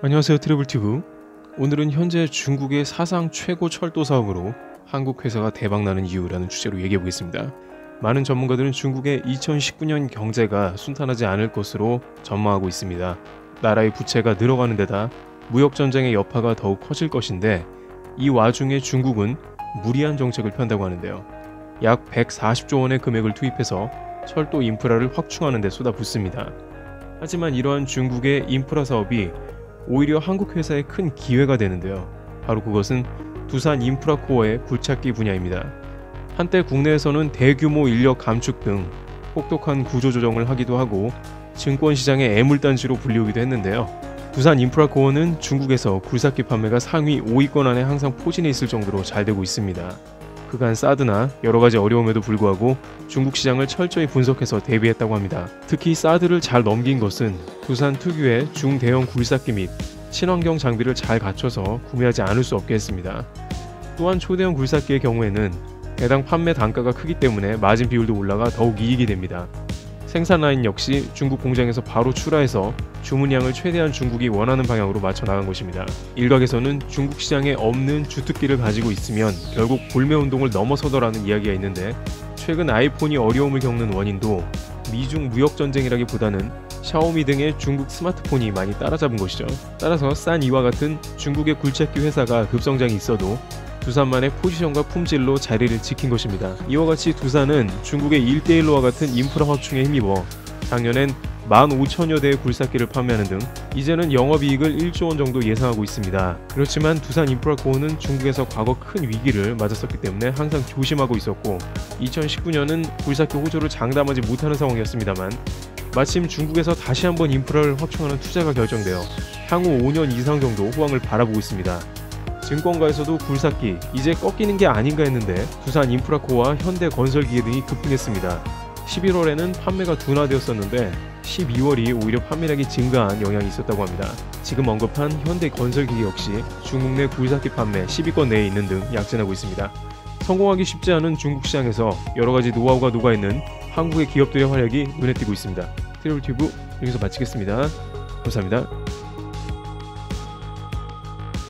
안녕하세요, 트래블튜브. 오늘은 현재 중국의 사상 최고 철도 사업으로 한국 회사가 대박나는 이유라는 주제로 얘기해 보겠습니다. 많은 전문가들은 중국의 2019년 경제가 순탄하지 않을 것으로 전망하고 있습니다. 나라의 부채가 늘어가는 데다 무역전쟁의 여파가 더욱 커질 것인데, 이 와중에 중국은 무리한 정책을 편다고 하는데요. 약 140조 원의 금액을 투입해서 철도 인프라를 확충하는 데 쏟아붓습니다. 하지만 이러한 중국의 인프라 사업이 오히려 한국 회사에 큰 기회가 되는데요. 바로 그것은 두산 인프라코어의 굴착기 분야입니다. 한때 국내에서는 대규모 인력 감축 등 혹독한 구조조정을 하기도 하고 증권시장의 애물단지로 불리우기도 했는데요. 두산 인프라코어는 중국에서 굴삭기 판매가 상위 5위권 안에 항상 포진해 있을 정도로 잘 되고 있습니다. 그간 사드나 여러가지 어려움에도 불구하고 중국 시장을 철저히 분석해서 대비했다고 합니다. 특히 사드를 잘 넘긴 것은 두산 특유의 중대형 굴삭기 및 친환경 장비를 잘 갖춰서 구매하지 않을 수 없게 했습니다. 또한 초대형 굴삭기의 경우에는 해당 판매 단가가 크기 때문에 마진 비율도 올라가 더욱 이익이 됩니다. 생산 라인 역시 중국 공장에서 바로 출하해서 주문량을 최대한 중국이 원하는 방향으로 맞춰 나간 것입니다. 일각에서는 중국 시장에 없는 주특기를 가지고 있으면 결국 불매운동을 넘어서더라는 이야기가 있는데, 최근 아이폰이 어려움을 겪는 원인도 미중 무역전쟁이라기보다는 샤오미 등의 중국 스마트폰이 많이 따라잡은 것이죠. 따라서 싼 이와 같은 중국의 굴착기 회사가 급성장이 있어도 두산만의 포지션과 품질로 자리를 지킨 것입니다. 이와 같이 두산은 중국의 1대1로와 같은 인프라 확충에 힘입어 작년엔 15,000여 대의 굴삭기를 판매하는 등 이제는 영업이익을 1조 원 정도 예상하고 있습니다. 그렇지만 두산 인프라코어는 중국에서 과거 큰 위기를 맞았었기 때문에 항상 조심하고 있었고, 2019년은 굴삭기 호조를 장담하지 못하는 상황이었습니다만, 마침 중국에서 다시 한번 인프라를 확충하는 투자가 결정되어 향후 5년 이상 정도 호황을 바라보고 있습니다. 증권가에서도 굴삭기 이제 꺾이는 게 아닌가 했는데 두산 인프라코어와 현대건설기계 등이 급등했습니다. 11월에는 판매가 둔화되었었는데 12월이 오히려 판매량이 증가한 영향이 있었다고 합니다. 지금 언급한 현대건설기계 역시 중국 내 굴삭기 판매 10위권 내에 있는 등 약진하고 있습니다. 성공하기 쉽지 않은 중국 시장에서 여러가지 노하우가 녹아있는 한국의 기업들의 활약이 눈에 띄고 있습니다. 트래블튜브 여기서 마치겠습니다. 감사합니다.